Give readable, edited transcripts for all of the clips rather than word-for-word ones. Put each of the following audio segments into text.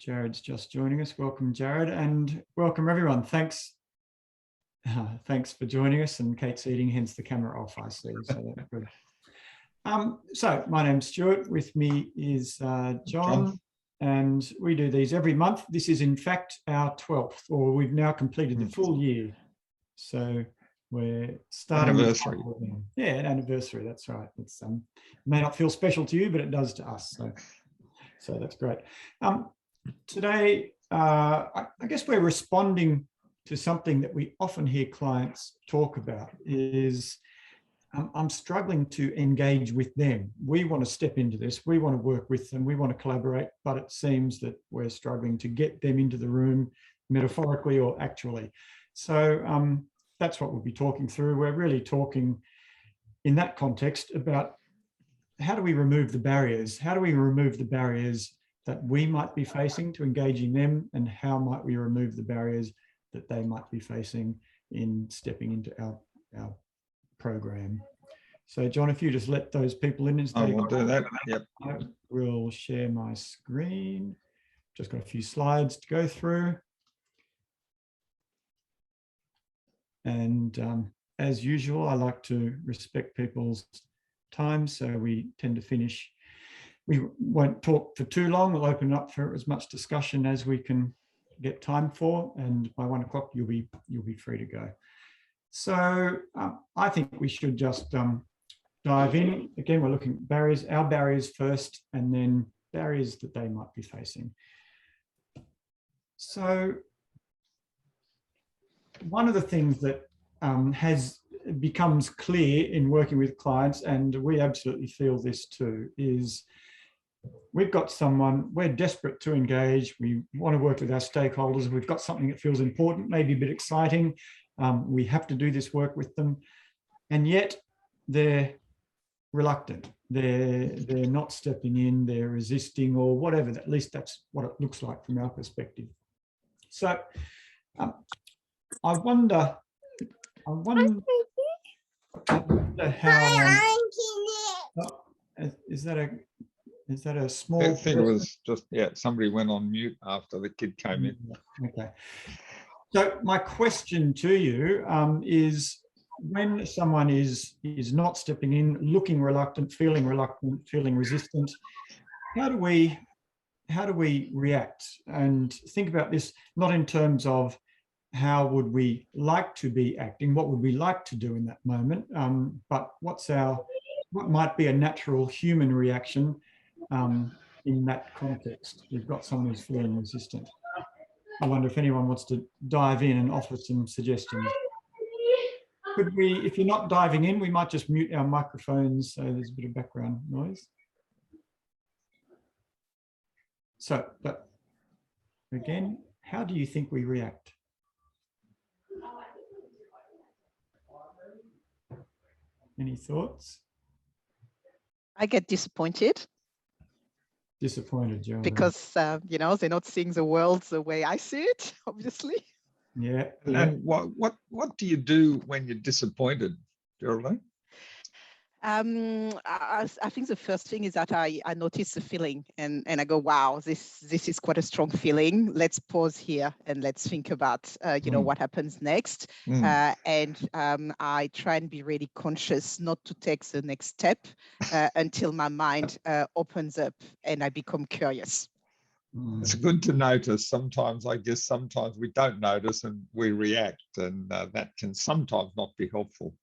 Jared's just joining us. Welcome, Jared, and welcome everyone. Thanks for joining us. And Kate's eating, hence the camera off, I see. So that's good. So my name's Stuart. With me is John, and we do these every month. This is in fact our 12th, or we've now completed the full year. So we're starting anniversary. Yeah, an anniversary. That's right. It's may not feel special to you, but it does to us. So that's great. Today, I guess we're responding to something that we often hear clients talk about is I'm struggling to engage with them. We want to step into this. We want to work with them. We want to collaborate, but it seems that we're struggling to get them into the room metaphorically or actually. So that's what we'll be talking through. We're really talking in that context about how do we remove the barriers? How do we remove the barriers that we might be facing to engaging them, and how might we remove the barriers that they might be facing in stepping into our program? So John, if you just let those people in. I will do that. Yep. I will share my screen. Just got a few slides to go through. And as usual, I like to respect people's time, so we tend to finish. We won't talk for too long. We'll open up for as much discussion as we can get time for, and by 1 o'clock you'll be free to go. So I think we should just dive in. Again, we're looking at barriers, our barriers first, and then barriers that they might be facing. So one of the things that becomes clear in working with clients, and we absolutely feel this too, is we've got someone, we're desperate to engage. We want to work with our stakeholders. We've got something that feels important, maybe a bit exciting. We have to do this work with them. And yet they're reluctant. They're not stepping in, they're resisting or whatever. At least that's what it looks like from our perspective. So I wonder how, is that a small? I think it was just, yeah, somebody went on mute after the kid came in. Okay. So my question to you is, when someone is not stepping in, looking reluctant, feeling resistant, how do we react? And think about this not in terms of how would we like to be acting, what would we like to do in that moment, but what might be a natural human reaction in that context. We've got someone who's feeling resistant. I wonder if anyone wants to dive in and offer some suggestions. Could we, if you're not diving in, we might just mute our microphones so there's a bit of background noise. So, but again, how do you think we react? Any thoughts? I get disappointed. Disappointed, Joe. Because, you know, they're not seeing the world the way I see it, obviously. Yeah. And what do you do when you're disappointed, Geraldine? I think the first thing is that I notice the feeling and I go, wow, this is quite a strong feeling. Let's pause here and let's think about, you know, what happens next. And I try and be really conscious not to take the next step until my mind opens up and I become curious. It's good to notice. Sometimes, I guess, sometimes we don't notice and we react, and that can sometimes not be helpful.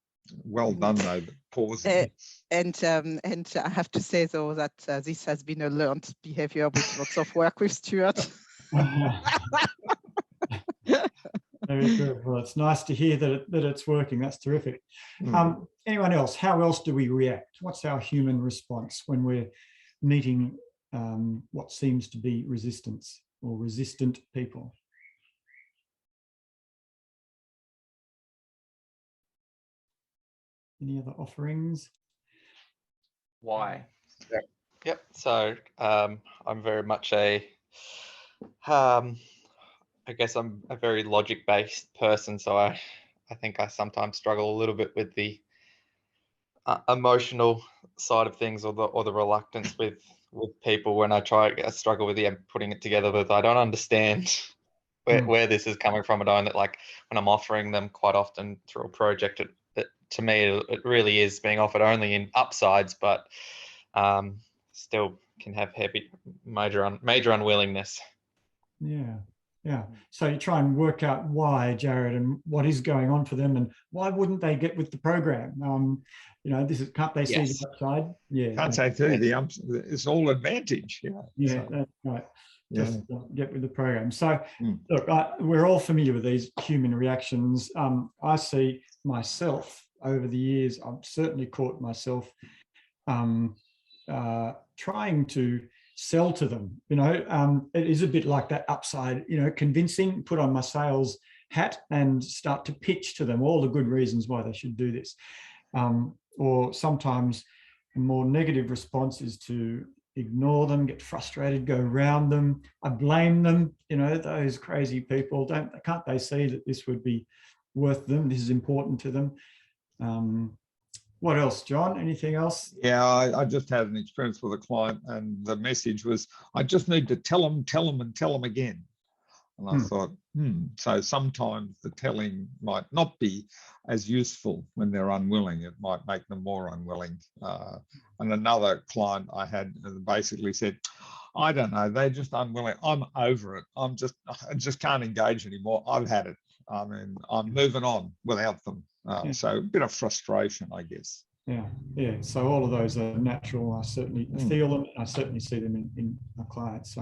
Well done, though, pausing. And I have to say, though, that this has been a learned behavior with lots of work with Stuart. Very good. Well, it's nice to hear that it's working. That's terrific. Anyone else? How else do we react? What's our human response when we're meeting what seems to be resistance or resistant people? Any other offerings? Why? Yep. So I'm very much I guess I'm a very logic-based person. So I think I sometimes struggle a little bit with the emotional side of things, or the reluctance with with people when I struggle with putting it together, with I don't understand where this is coming from. And like when I'm offering them quite often through a project, to me, it really is being offered only in upsides, but still can have major unwillingness. Yeah. Yeah. So you try and work out why, Jared, and what is going on for them, and why wouldn't they get with the program? Can't they see the upside? Yeah. Can't say too. It's all advantage. Yeah, So, that's right. yeah. Just get with the program. So, look, we're all familiar with these human reactions. I see myself over the years. I've certainly caught myself trying to sell to them. It is a bit like that upside. Convincing. Put on my sales hat and start to pitch to them all the good reasons why they should do this. Or sometimes a more negative response is to ignore them, get frustrated, go around them. I blame them. Those crazy people, can't they see that this would be worth them? This is important to them. What else, John? Anything else? Yeah, I just had an experience with a client, and the message was, I just need to tell them and tell them again. And I thought, so sometimes the telling might not be as useful when they're unwilling. It might make them more unwilling. And another client I had basically said, I don't know, they're just unwilling. I'm over it. I just can't engage anymore. I've had it. I mean, I'm moving on without them. So a bit of frustration, I guess. Yeah. So all of those are natural. I certainly feel them. I certainly see them in my clients.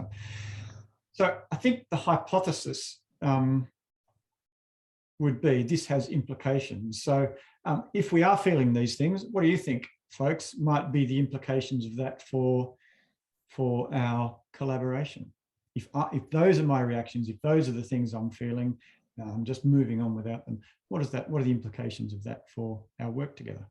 So I think the hypothesis would be this has implications. So if we are feeling these things, what do you think, folks, might be the implications of that for our collaboration? If those are my reactions, if those are the things I'm feeling, I'm just moving on without them. What are the implications of that for our work together?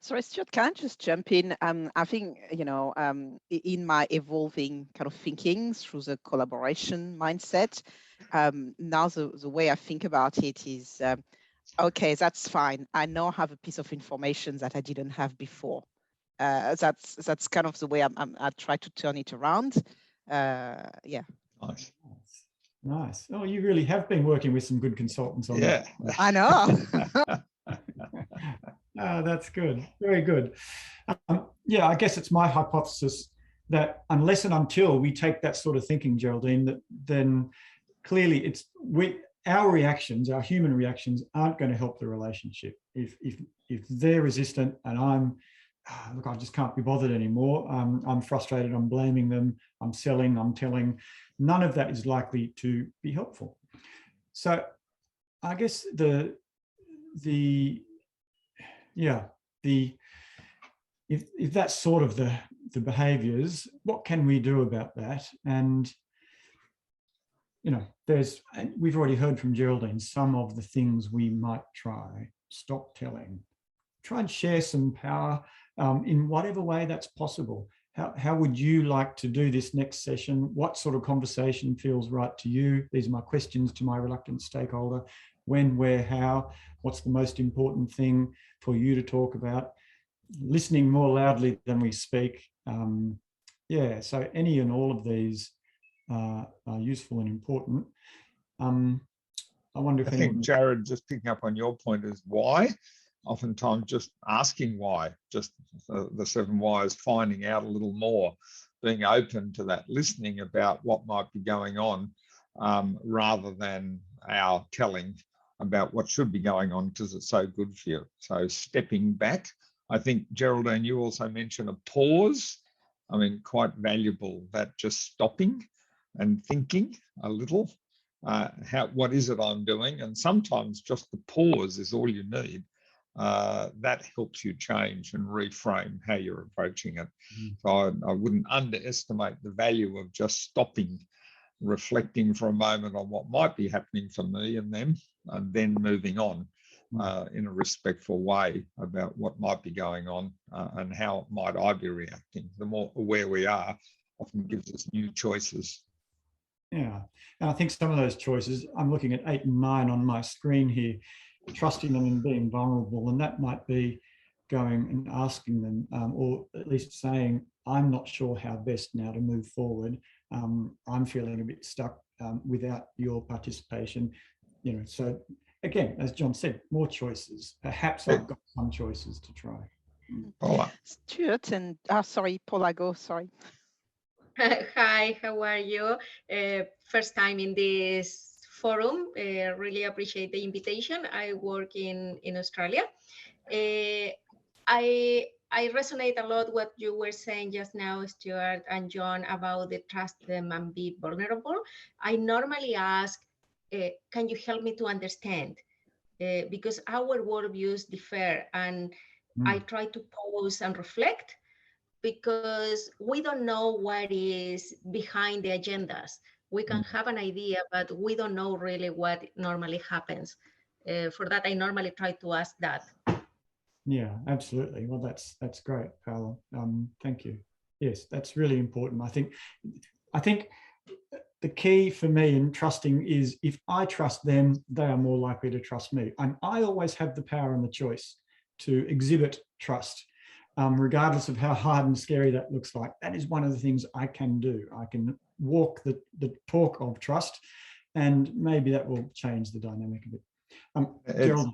Sorry, Stuart, can I just jump in? I think, in my evolving kind of thinking through the collaboration mindset, now the way I think about it is, okay, that's fine. I now have a piece of information that I didn't have before. That's kind of the way I try to turn it around. Yeah. Nice. Oh, you really have been working with some good consultants on that. I know. That's good. Very good. I guess it's my hypothesis that unless and until we take that sort of thinking, Geraldine, then clearly our reactions, our human reactions, aren't going to help the relationship. If they're resistant and I just can't be bothered anymore. I'm frustrated. I'm blaming them. I'm selling. I'm telling. None of that is likely to be helpful. So, I guess if that's sort of the behaviours, what can we do about that? And we've already heard from Geraldine some of the things we might try. Stop telling. Try and share some power in whatever way that's possible. How would you like to do this next session? What sort of conversation feels right to you? These are my questions to my reluctant stakeholder. When, where, how? What's the most important thing for you to talk about? Listening more loudly than we speak. So any and all of these are useful and important. I wonder if I think, Jared, just picking up on your point is why. Oftentimes just asking why, just the 7 whys, finding out a little more, being open to that, listening about what might be going on, rather than our telling about what should be going on because it's so good for you. So stepping back. I think, Geraldine, you also mentioned a pause. I mean, quite valuable, that just stopping and thinking a little. What is it I'm doing? And sometimes just the pause is all you need. That helps you change and reframe how you're approaching it. So I wouldn't underestimate the value of just stopping, reflecting for a moment on what might be happening for me and them, and then moving on in a respectful way about what might be going on and how might I be reacting. The more aware we are, often gives us new choices. Yeah, and I think some of those choices, I'm looking at 8 and 9 on my screen here, trusting them and being vulnerable, and that might be going and asking them, or at least saying, I'm not sure how best now to move forward. I'm feeling a bit stuck without your participation. So again, as John said, more choices. Perhaps I've got some choices to try. Paula. Stuart and sorry, Paula, go. Sorry. Hi, how are you? First time in this forum. Really appreciate the invitation. I work in Australia. I resonate a lot what you were saying just now, Stuart and John, about the trust them and be vulnerable. I normally ask, can you help me to understand? Because our worldviews differ, and I try to pause and reflect, because we don't know what is behind the agendas. We can have an idea, but we don't know really what normally happens. For that, I normally try to ask that. Yeah, absolutely. Well, that's great, Paolo. Thank you. Yes, that's really important. I think the key for me in trusting is, if I trust them, they are more likely to trust me. And I always have the power and the choice to exhibit trust, regardless of how hard and scary that looks like. That is one of the things I can do. I can walk the talk of trust, and maybe that will change the dynamic of it.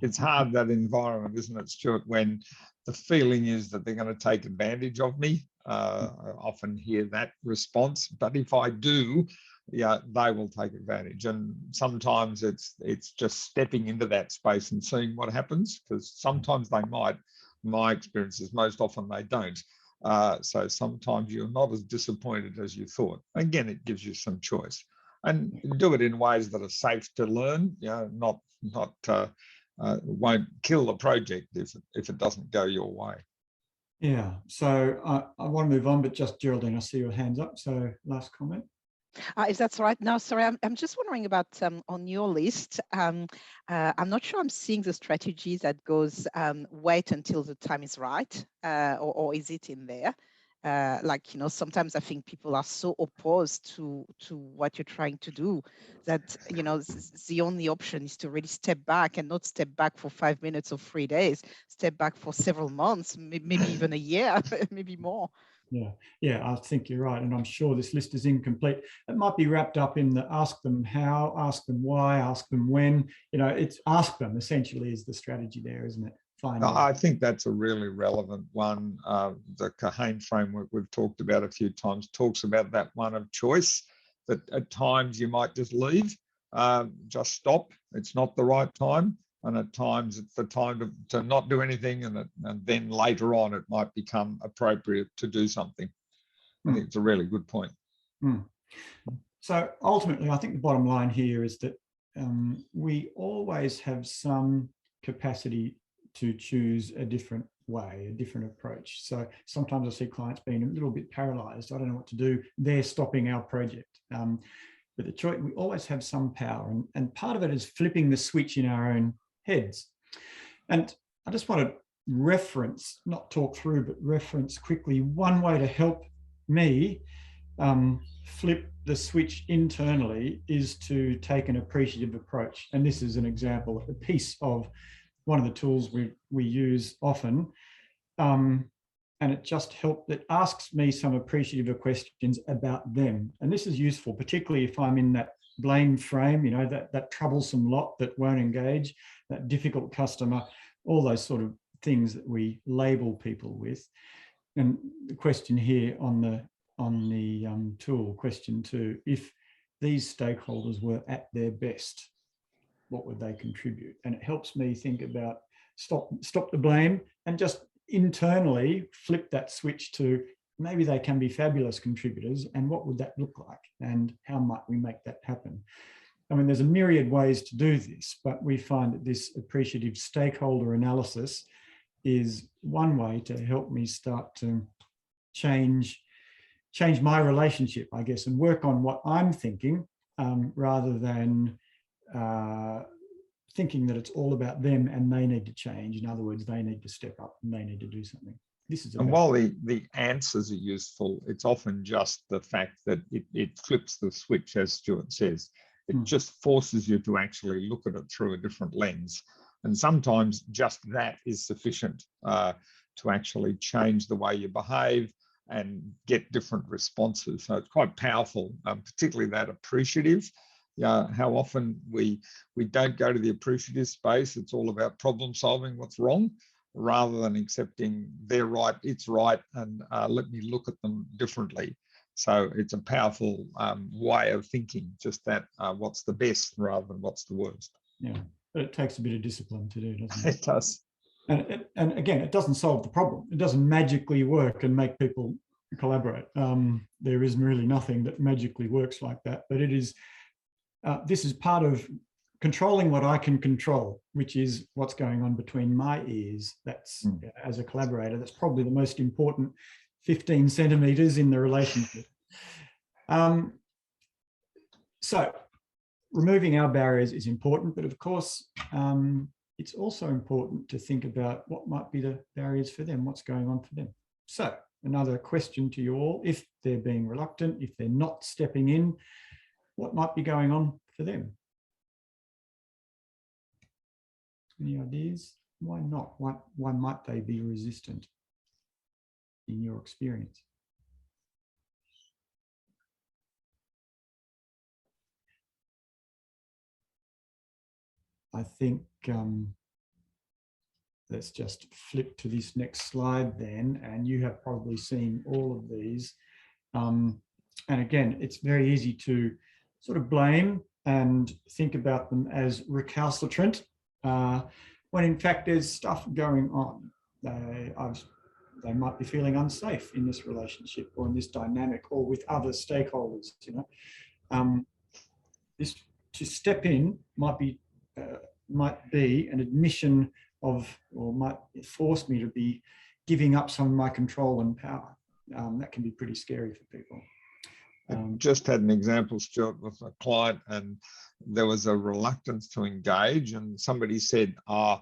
It's hard, that environment, isn't it, Stuart, when the feeling is that they're going to take advantage of me. I often hear that response, but if I do, yeah, they will take advantage. And sometimes it's just stepping into that space and seeing what happens, because sometimes they might. My experience is most often they don't. So sometimes you're not as disappointed as you thought. Again, it gives you some choice, and do it in ways that are safe to learn. Not won't kill the project if it doesn't go your way. Yeah. So I want to move on, but just Geraldine, I see your hands up. So last comment. If that's right. No, sorry, I'm just wondering about on your list. I'm not sure I'm seeing the strategy that goes wait until the time is right, or is it in there? Sometimes I think people are so opposed to what you're trying to do that, the only option is to really step back, and not step back for 5 minutes or 3 days, step back for several months, maybe even a year, maybe more. Yeah, I think you're right. And I'm sure this list is incomplete. It might be wrapped up in the ask them how, ask them why, ask them when. It's ask them essentially is the strategy there, isn't it? I think that's a really relevant one. The Kahane framework we've talked about a few times talks about that one of choice, that at times you might just leave, just stop. It's not the right time. And at times it's the time to not do anything, and then later on it might become appropriate to do something. I think it's a really good point. So ultimately, I think the bottom line here is that we always have some capacity to choose a different way, a different approach. So sometimes I see clients being a little bit paralyzed. I don't know what to do. They're stopping our project. But the choice, we always have some power. And part of it is flipping the switch in our own heads. And I just want to reference, not talk through, but reference quickly one way to help me flip the switch internally is to take an appreciative approach. And this is an example, a piece of one of the tools we use often. And it just it asks me some appreciative questions about them. And this is useful, particularly if I'm in that blame frame, that troublesome lot that won't engage, that difficult customer, all those sort of things that we label people with. And the question here on the tool, question 2, if these stakeholders were at their best, what would they contribute? And it helps me think about stop the blame and just internally flip that switch to maybe they can be fabulous contributors, and what would that look like, and how might we make that happen? I mean, there's a myriad ways to do this, but we find that this appreciative stakeholder analysis is one way to help me start to change my relationship, I guess, and work on what I'm thinking, rather than thinking that it's all about them and they need to change. In other words, they need to step up and they need to do something. And while the answers are useful, it's often just the fact that it flips the switch, as Stuart says. It just forces you to actually look at it through a different lens. And sometimes just that is sufficient to actually change the way you behave and get different responses. So it's quite powerful, particularly that appreciative. How often we don't go to the appreciative space. It's all about problem solving what's wrong, rather than accepting they're right, it's right, and let me look at them differently. So it's a powerful way of thinking, just that what's the best rather than what's the worst. Yeah, but it takes a bit of discipline to do, doesn't it? It does. And again, it doesn't solve the problem. It doesn't magically work and make people collaborate. There is really nothing that magically works like that, but it is, this is part of controlling what I can control, which is what's going on between my ears. That's, as a collaborator, that's probably the most important 15 centimeters in the relationship. So removing our barriers is important, but of course, it's also important to think about what might be the barriers for them, what's going on for them. So another question to you all, if they're being reluctant, if they're not stepping in, what might be going on for them? Any ideas? Why not? Why might they be resistant in your experience? I think let's just flip to this next slide then, and you have probably seen all of these. And again, it's very easy to sort of blame and think about them as recalcitrant, when in fact there's stuff going on. They might be feeling unsafe in this relationship or in this dynamic or with other stakeholders, you know. This to step in might be an admission of, or might force me to be giving up some of my control and power. That can be pretty scary for people. I just had an example, Stuart, with a client, and there was a reluctance to engage, and somebody said, I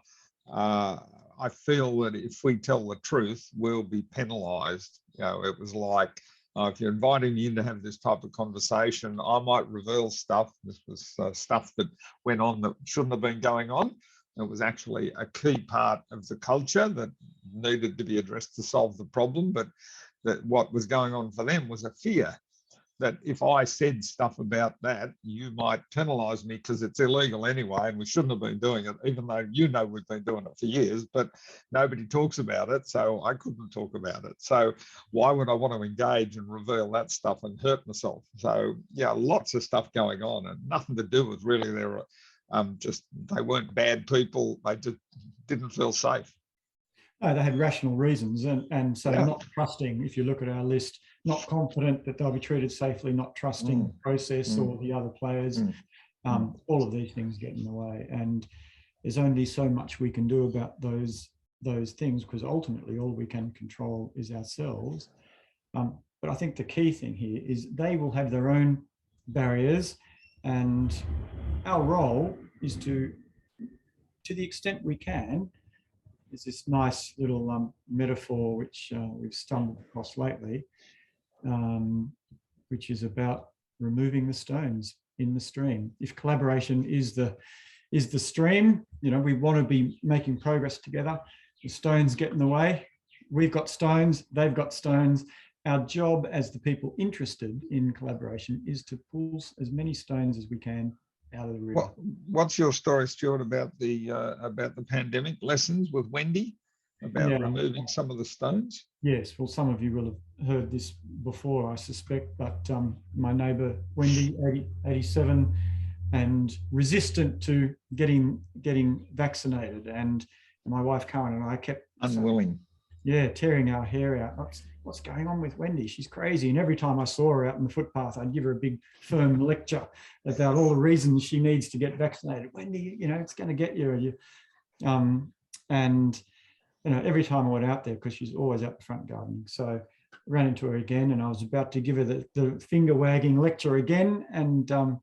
feel that if we tell the truth, we'll be penalised. You know, it was like, if you're inviting me in to have this type of conversation, I might reveal stuff. This was stuff that went on that shouldn't have been going on. It was actually a key part of the culture that needed to be addressed to solve the problem, but that what was going on for them was a fear that if I said stuff about that, you might penalise me because it's illegal anyway, and we shouldn't have been doing it, even though you know we've been doing it for years, but nobody talks about it, so I couldn't talk about it. So why would I want to engage and reveal that stuff and hurt myself? So yeah, lots of stuff going on, and nothing to do with really their, just they weren't bad people, they just didn't feel safe. No, they had rational reasons, and so Yeah. not trusting, if you look at our list, not confident that they'll be treated safely, not trusting the process or the other players. All of these things get in the way, and there's only so much we can do about those things, because ultimately all we can control is ourselves. But I think the key thing here is they will have their own barriers, and our role is to the extent we can. There's this nice little metaphor which we've stumbled across lately, which is about removing the stones in the stream. If collaboration is the stream, you know, we want to be making progress together. The stones get in the way. We've got stones, they've got stones. Our job as the people interested in collaboration is to pull as many stones as we can out of the river. What's your story, Stuart, about the pandemic lessons with Wendy, about removing some of the stones? Yes, well, some of you will have heard this before, I suspect, but my neighbour Wendy, 87, and resistant to getting vaccinated, and my wife Karen and I kept unwilling. Tearing our hair out. What's going on with Wendy? She's crazy. And every time I saw her out on the footpath, I'd give her a big firm lecture about all the reasons she needs to get vaccinated. Wendy, you know, it's going to get you. And you know, every time I went out there, because she's always out the front gardening, so I ran into her again, and I was about to give her the finger wagging lecture again, and I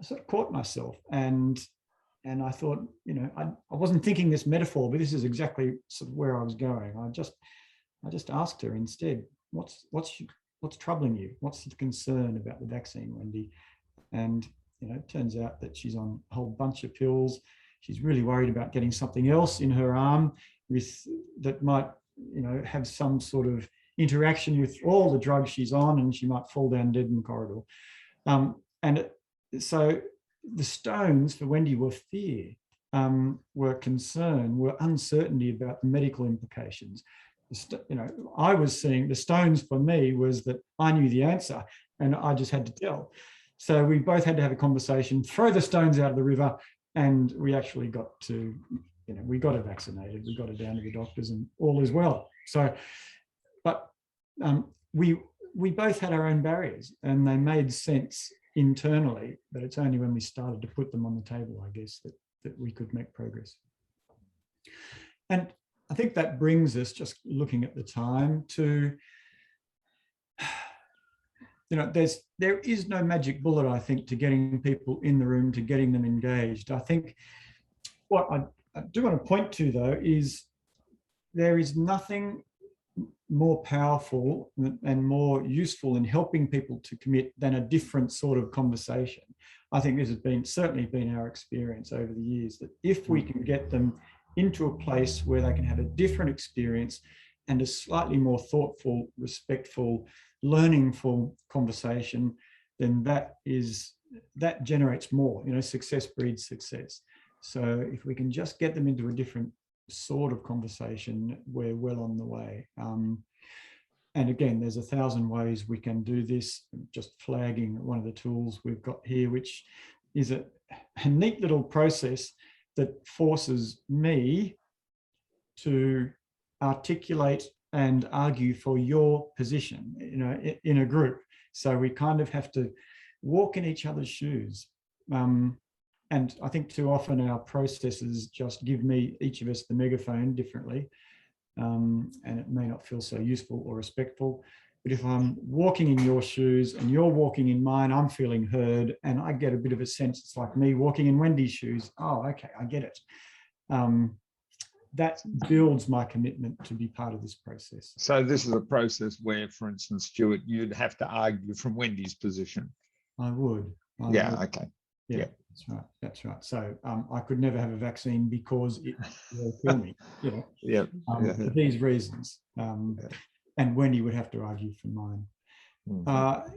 sort of caught myself, and I thought, you know, I wasn't thinking this metaphor, but this is exactly sort of where I was going. I just asked her instead, what's troubling you? What's the concern about the vaccine, Wendy? And you know, it turns out that she's on a whole bunch of pills. she's really worried about getting something else in her arm that might, have some sort of interaction with all the drugs she's on, and she might fall down dead in the corridor. So the stones for Wendy were fear, were concern, were uncertainty about the medical implications. I was seeing the stones for me was that I knew the answer and I just had to tell. So we both had to have a conversation, throw the stones out of the river, and we actually got to, we got her vaccinated, we got her down to the doctors, and all is well. So, but we both had our own barriers, and they made sense internally, but it's only when we started to put them on the table, I guess, that we could make progress. And I think that brings us, just looking at the time, to, there is no magic bullet, I think, to getting people in the room, to getting them engaged. I think what I do want to point to, though, is there is nothing more powerful and more useful in helping people to commit than a different sort of conversation. I think this has certainly been our experience over the years, that if we can get them into a place where they can have a different experience and a slightly more thoughtful, respectful, learningful conversation, then that generates more. Success breeds success. So if we can just get them into a different sort of conversation, we're well on the way. And again, there's 1,000 ways we can do this. Just flagging one of the tools we've got here, which is a neat little process that forces me to articulate and argue for your position, in a group. So we kind of have to walk in each other's shoes. And I think too often our processes just give each of us the megaphone differently, and it may not feel so useful or respectful. But if I'm walking in your shoes and you're walking in mine, I'm feeling heard, and I get a bit of a sense it's like me walking in Wendy's shoes. Oh, okay, I get it. That builds my commitment to be part of this process. So this is a process where, for instance, Stuart, you'd have to argue from Wendy's position. I would. Okay. Yeah, that's right. So I could never have a vaccine because it will kill me, for these reasons. And Wendy would have to argue for mine.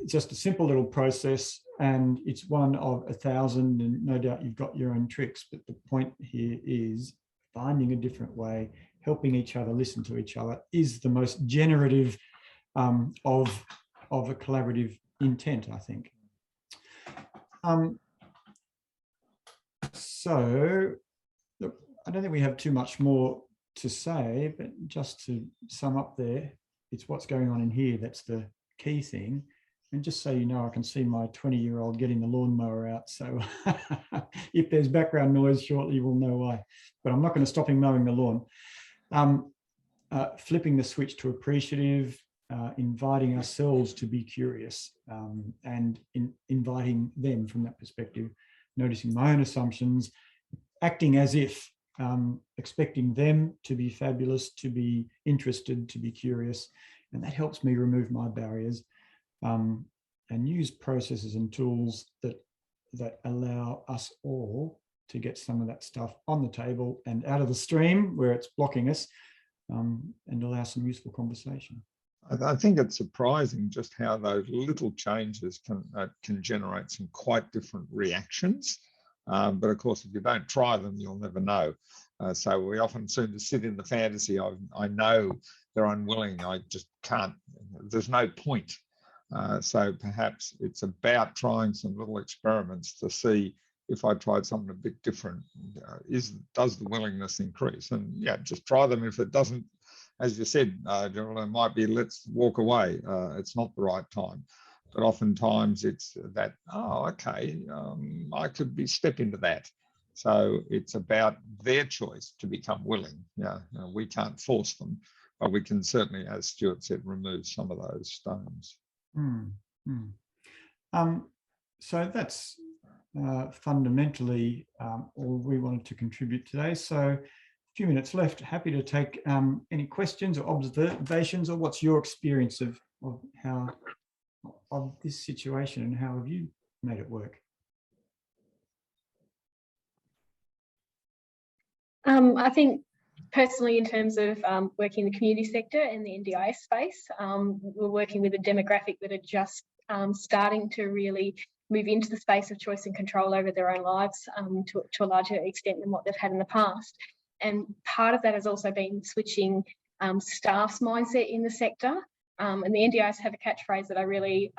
Just a simple little process, and it's one of 1,000, and no doubt you've got your own tricks, but the point here is finding a different way, helping each other, listen to each other, is the most generative of a collaborative intent, I think. So, look, I don't think we have too much more to say, but just to sum up there, it's what's going on in here that's the key thing. And just so you know, I can see my 20-year-old getting the lawnmower out. So if there's background noise shortly, we'll know why. But I'm not going to stop him mowing the lawn. Flipping the switch to appreciative, inviting ourselves to be curious, and inviting them from that perspective, noticing my own assumptions, acting as if, expecting them to be fabulous, to be interested, to be curious. And that helps me remove my barriers, and use processes and tools that allow us all to get some of that stuff on the table and out of the stream where it's blocking us, and allow some useful conversation. I think it's surprising just how those little changes can generate some quite different reactions. But of course, if you don't try them, you'll never know. So we often seem to sit in the fantasy of, I know they're unwilling, I just can't, there's no point. So perhaps it's about trying some little experiments to see if I tried something a bit different, does the willingness increase? And yeah, just try them. If it doesn't, as you said, Gerald, it might be, let's walk away. It's not the right time. But oftentimes it's that, oh, okay, I could step into that. So it's about their choice to become willing. Yeah, we can't force them, but we can certainly, as Stuart said, remove some of those stones. So that's fundamentally all we wanted to contribute today. So a few minutes left. Happy to take any questions or observations, or what's your experience of this situation, and how have you made it work? I think personally, in terms of working in the community sector and the NDIS space, we're working with a demographic that are just starting to really move into the space of choice and control over their own lives to a larger extent than what they've had in the past. And part of that has also been switching staff's mindset in the sector. And the NDIS have a catchphrase that I really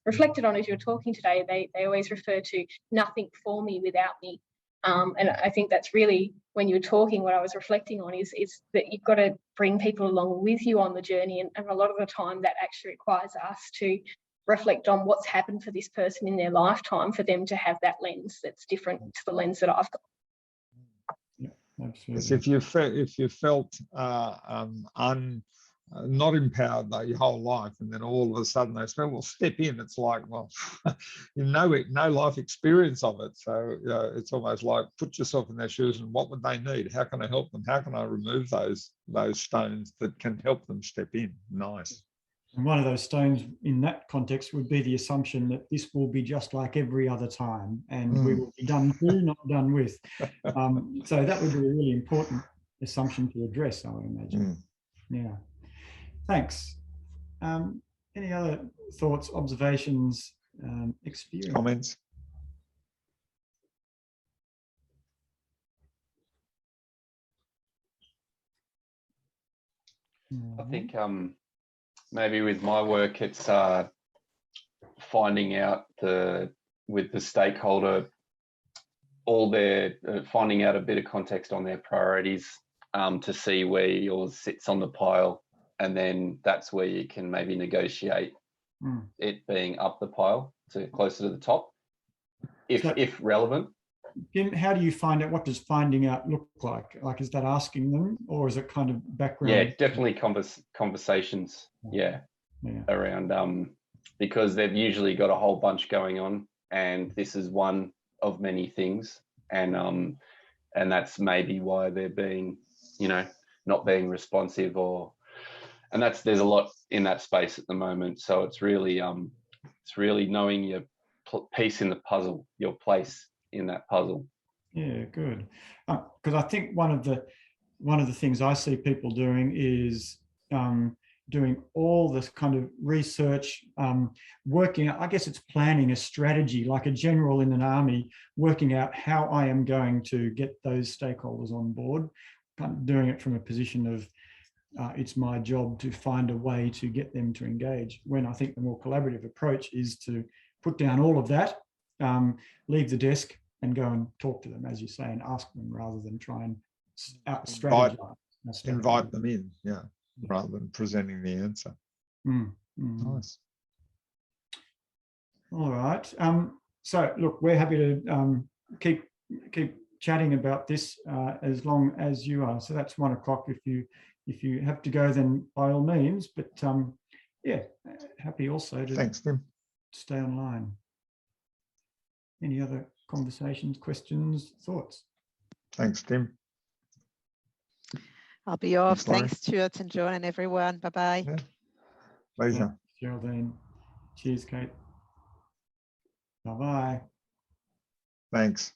reflected on as you were talking today. They always refer to nothing for me without me. And I think that's really, when you were talking, what I was reflecting on is that you've got to bring people along with you on the journey. And a lot of the time that actually requires us to reflect on what's happened for this person in their lifetime for them to have that lens that's different to the lens that I've got. Yeah, absolutely. Because if you felt not empowered though your whole life, and then all of a sudden they say, well, step in, it's like, well, you know, no life experience of it, so you know, it's almost like put yourself in their shoes and what would they need, how can I help them, how can I remove those stones that can help them step in. Nice. And one of those stones in that context would be the assumption that this will be just like every other time, and we will be done to, not done with. So that would be a really important assumption to address, I would imagine. Yeah. Thanks. Any other thoughts, observations, experience? Comments? I think maybe with my work, it's finding out with the stakeholder, finding out a bit of context on their priorities to see where yours sits on the pile. And then that's where you can maybe negotiate it being up the pile to closer to the top, if relevant. Jim, how do you find out? What does finding out look like? Like, is that asking them, or is it kind of background? Yeah, definitely conversations. Yeah, around because they've usually got a whole bunch going on, and this is one of many things, and that's maybe why they're being, not being responsive, and there's a lot in that space at the moment. So it's really knowing your piece in the puzzle, your place in that puzzle. Yeah, good. Because I think one of the things I see people doing is doing all this kind of research, working out, I guess it's planning a strategy, like a general in an army, working out how I am going to get those stakeholders on board, kind of doing it from a position of it's my job to find a way to get them to engage, when I think the more collaborative approach is to put down all of that, leave the desk and go and talk to them, as you say, and ask them rather than try and strategize. Invite them in, rather than presenting the answer. Nice. All right. So look, we're happy to keep chatting about this as long as you are. So that's 1 o'clock. If you have to go, then by all means. But yeah, happy also to Thanks, Tim. Stay online. Any other conversations, questions, thoughts? Thanks, Tim. I'll be off. Thanks, Stuart and John and everyone. Bye-bye. Yeah. Pleasure. Geraldine. Cheers, Kate. Bye-bye. Thanks.